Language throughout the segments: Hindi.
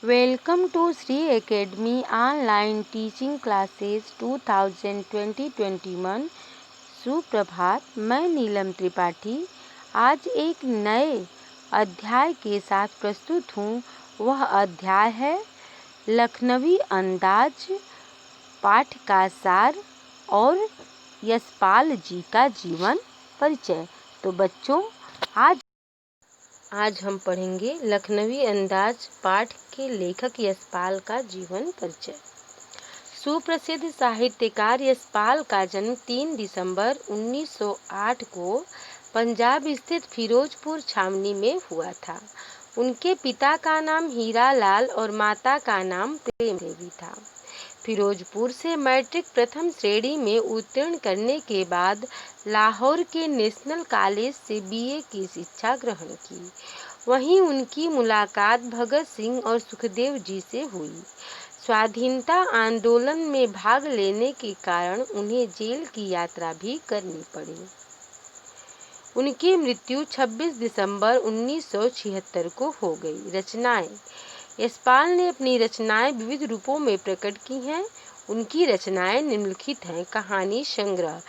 Welcome to Sri Academy Online Teaching Classes 2020-21। सुप्रभात, मैं नीलम त्रिपाठी आज एक नए अध्याय के साथ प्रस्तुत हूँ। वह अध्याय है लखनवी अंदाज, पाठ का सार और यशपाल जी का जीवन परिचय। तो बच्चों, आज हम पढ़ेंगे लखनवी अंदाज पाठ के लेखक यशपाल का जीवन परिचय। सुप्रसिद्ध साहित्यकार यशपाल का जन्म 3 दिसंबर 1908 को पंजाब स्थित फिरोजपुर छावनी में हुआ था। उनके पिता का नाम हीरालाल और माता का नाम प्रेम देवी था। फिरोजपुर से मैट्रिक प्रथम श्रेणी में उत्तीर्ण करने के बाद लाहौर के नेशनल कॉलेज से बीए की शिक्षा ग्रहण की। वहीं उनकी मुलाकात भगत सिंह और सुखदेव जी से हुई। स्वाधीनता आंदोलन में भाग लेने के कारण उन्हें जेल की यात्रा भी करनी पड़ी। उनकी मृत्यु 26 दिसंबर 1976 को हो गई। रचनाएं। यशपाल ने अपनी रचनाएं विविध रूपों में प्रकट की हैं। उनकी रचनाएं निम्नलिखित हैं: कहानी संग्रह,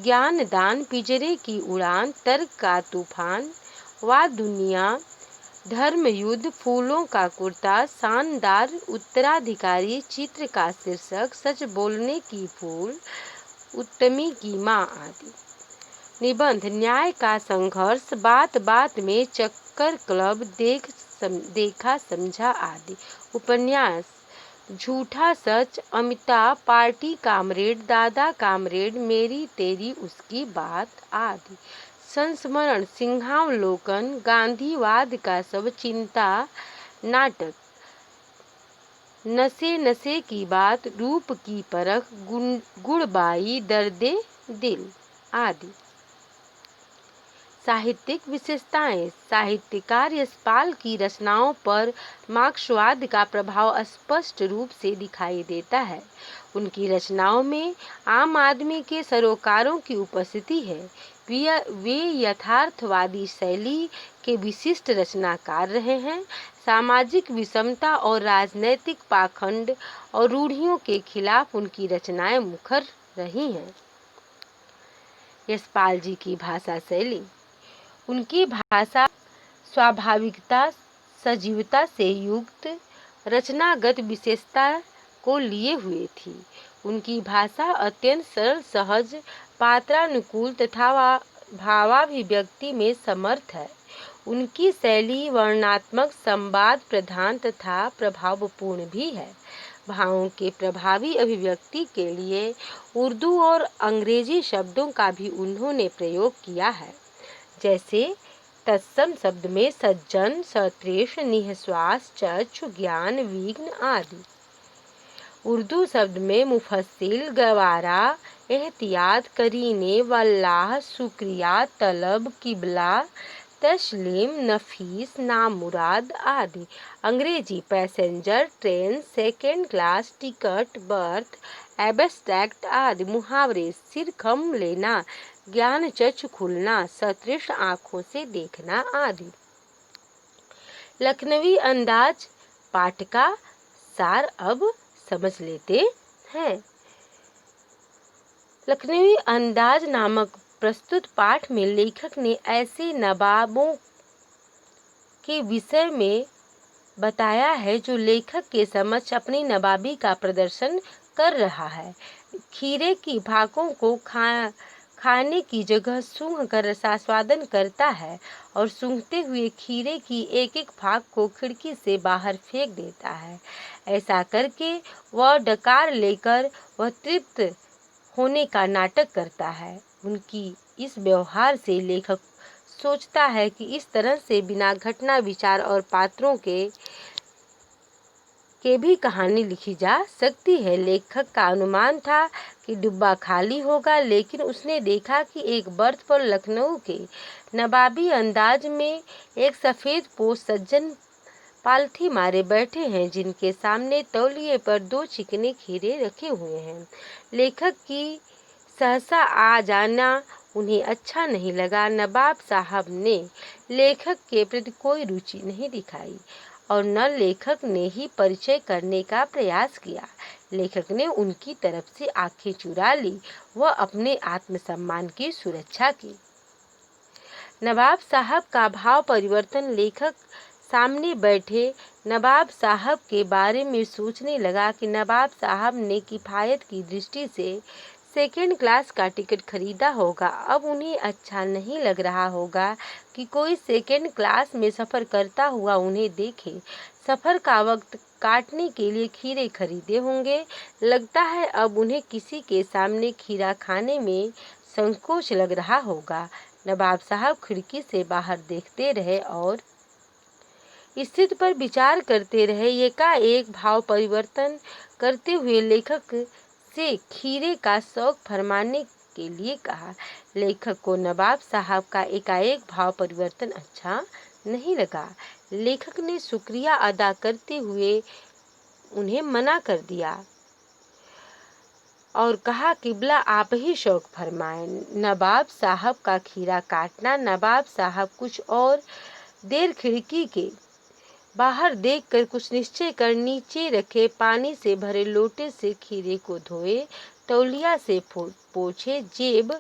ज्ञानदान, पिंजरे की उड़ान, तर्क का तूफान, वाह दुनिया, धर्म युद्ध, फूलों का कुर्ता, शानदार उत्तराधिकारी, चित्र का शीर्षक, सच बोलने की फूल, उत्तमी की माँ आदि। निबंध, न्याय का संघर्ष, बात बात में, चक्कर क्लब, देखा समझा आदि। उपन्यास, झूठा सच, अमिताभ, पार्टी कामरेड, दादा कामरेड, मेरी तेरी उसकी बात आदि। संस्मरण, सिंहावलोकन, गांधीवाद का सब, चिंता, नाटक, नशे नशे की बात, रूप की परख, गुड़बाई, दर्दे दिल आदि। साहित्यिक विशेषताएं। साहित्यकार यशपाल की रचनाओं पर मार्क्सवाद का प्रभाव स्पष्ट रूप से दिखाई देता है। उनकी रचनाओं में आम आदमी के सरोकारों की उपस्थिति है। वे यथार्थवादी शैली के विशिष्ट रचनाकार रहे हैं। सामाजिक विषमता और राजनैतिक पाखंड और रूढ़ियों के खिलाफ उनकी रचनाएं मुखर रही हैं। यशपाल जी की भाषा शैली। उनकी भाषा स्वाभाविकता, सजीवता से युक्त रचनागत विशेषता को लिए हुए थी। उनकी भाषा अत्यंत सरल, सहज, पात्रानुकूल तथा भावाभिव्यक्ति में समर्थ है। उनकी शैली वर्णनात्मक, संवाद प्रधान तथा प्रभावपूर्ण भी है। भावों के प्रभावी अभिव्यक्ति के लिए उर्दू और अंग्रेजी शब्दों का भी उन्होंने प्रयोग किया है, जैसे तत्सम शब्द में सज्जन, सतृष, निःश्वास, चक्षु, ज्ञान, विघ्न आदि। उर्दू शब्द में मुफस्सिल, गवारा, एहतियात, करीने, वल्लाह, शुक्रिया, तलब, किबला, तस्लीम, नफीस, नामुराद आदि। अंग्रेजी passenger, train, second class, ticket, birth, abstract आदि। मुहावरे, सिर खम लेना, ज्ञान चक्षु खुलना, सतृष्ण आँखों से देखना आदि। लखनवी अंदाज पाठ का सार अब समझ लेते हैं। लखनवी अंदाज नामक प्रस्तुत पाठ में लेखक ने ऐसे नवाबों के विषय में बताया है जो लेखक के समक्ष अपनी नवाबी का प्रदर्शन कर रहा है। खीरे की भागों को खाने की जगह सूंघ कर रसास्वादन करता है और सूंघते हुए खीरे की एक एक भाग को खिड़की से बाहर फेंक देता है। ऐसा करके वह डकार लेकर वह तृप्त होने का नाटक करता है। उनकी इस व्यवहार से लेखक सोचता है कि इस तरह से बिना घटना, विचार और पात्रों के भी कहानी लिखी जा सकती है। लेखक का अनुमान था कि डिब्बा खाली होगा, लेकिन उसने देखा कि एक बर्थ पर लखनऊ के नवाबी अंदाज में एक सफ़ेद पोश सज्जन पालथी मारे बैठे हैं, जिनके सामने तौलिए पर 2 चिकने खीरे रखे हुए हैं। लेखक की सहसा आ जाना उन्हें अच्छा नहीं लगा। नवाब साहब ने लेखक के प्रति कोई रुचि नहीं दिखाई और न लेखक ने ही परिचय करने का प्रयास किया। लेखक ने उनकी तरफ से आंखें चुरा ली व अपने आत्मसम्मान की सुरक्षा की। नवाब साहब का भाव परिवर्तन। लेखक सामने बैठे नवाब साहब के बारे में सोचने लगा कि नवाब साहब ने किफायत की दृष्टि से सेकंड क्लास का टिकट खरीदा होगा। अब उन्हें अच्छा नहीं लग रहा होगा कि कोई सेकंड क्लास में सफ़र करता हुआ उन्हें देखे। सफ़र का वक्त काटने के लिए खीरे खरीदे होंगे। लगता है अब उन्हें किसी के सामने खीरा खाने में संकोच लग रहा होगा। नवाब साहब खिड़की से बाहर देखते रहे और स्थिति पर विचार करते रहे। एकाएक भाव परिवर्तन करते हुए लेखक से खीरे का शौक फरमाने के लिए कहा। लेखक को नवाब साहब का एकाएक भाव परिवर्तन अच्छा नहीं लगा। लेखक ने शुक्रिया अदा करते हुए उन्हें मना कर दिया और कहा, किबला आप ही शौक फरमाएं। नवाब साहब का खीरा काटना। नवाब साहब कुछ और देर खिड़की के बाहर देखकर कुछ निश्चय कर नीचे रखे पानी से भरे लोटे से खीरे को धोए, तौलिया से पोंछे, जेब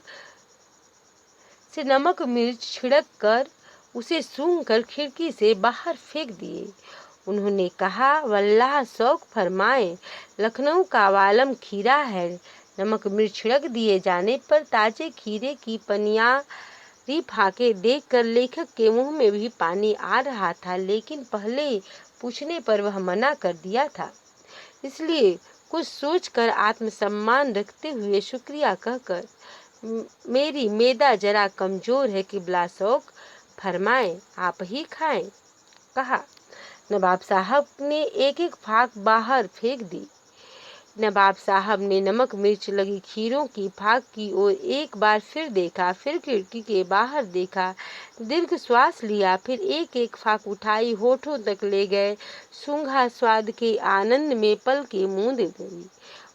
से नमक मिर्च छिड़क कर उसे सूंघ कर खिड़की से बाहर फेंक दिए। उन्होंने कहा, वल्लाह शौक फरमाए, लखनऊ का वालम खीरा है। नमक मिर्च छिड़क दिए जाने पर ताजे खीरे की पनियारी फाके देखकर लेखक के मुंह में भी पानी आ रहा था, लेकिन पहले पूछने पर वह मना कर दिया था। इसलिए कुछ सोचकर आत्मसम्मान रखते हुए शुक्रिया कहकर, मेरी मैदा जरा कमजोर है, किबला शौक फरमाए आप ही खाएं, कहा। नवाब साहब ने एक एक फाक बाहर फेंक दी। नवाब साहब ने नमक मिर्च लगी खीरों की फाक की ओर एक बार फिर देखा, फिर खिड़की के बाहर देखा, दीर्घ श्वास लिया, फिर एक एक फाक उठाई, होठों तक ले गए, सूंघा, स्वाद के आनंद में पल के मूंद गई,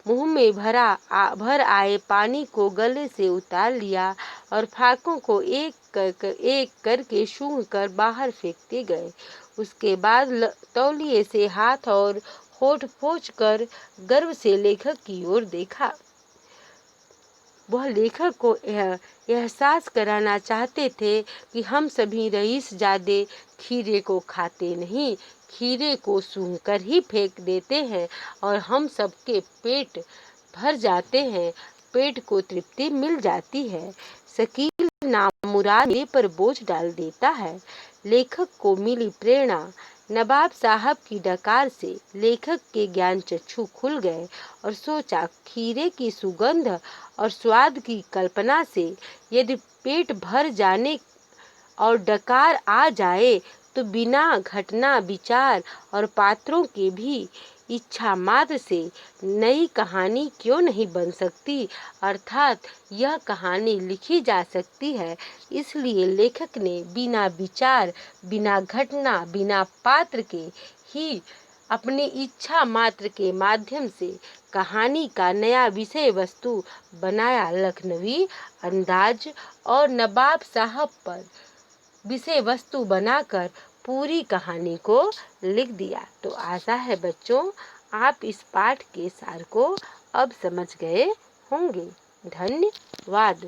मुंह में भर आए पानी को गले से उतार लिया और फाकों को एक करके सूंघ कर बाहर फेंकते गए। उसके बाद तौलिए से हाथ और होठ पोंछकर गर्व से लेखक की ओर देखा। वह लेखक को एहसास कराना चाहते थे कि हम सभी रईसजादे खीरे को खाते नहीं, खीरे को सूंघकर ही फेंक देते हैं और हम सबके पेट भर जाते हैं, पेट को तृप्ति मिल जाती है। शकील नामुराद मेरे पर बोझ डाल देता है। लेखक को मिली प्रेरणा। नवाब साहब की डकार से लेखक के ज्ञान चक्षु खुल गए और सोचा, खीरे की सुगंध और स्वाद की कल्पना से यदि पेट भर जाने और डकार आ जाए तो बिना घटना विचार और पात्रों के भी इच्छा मात्र से नई कहानी क्यों नहीं बन सकती, अर्थात यह कहानी लिखी जा सकती है। इसलिए लेखक ने बिना विचार, बिना घटना, बिना पात्र के ही अपनी इच्छा मात्र के माध्यम से कहानी का नया विषय वस्तु बनाया। लखनवी अंदाज और नवाब साहब पर विषय वस्तु बनाकर पूरी कहानी को लिख दिया। तो आशा है बच्चों आप इस पाठ के सार को अब समझ गए होंगे। धन्यवाद।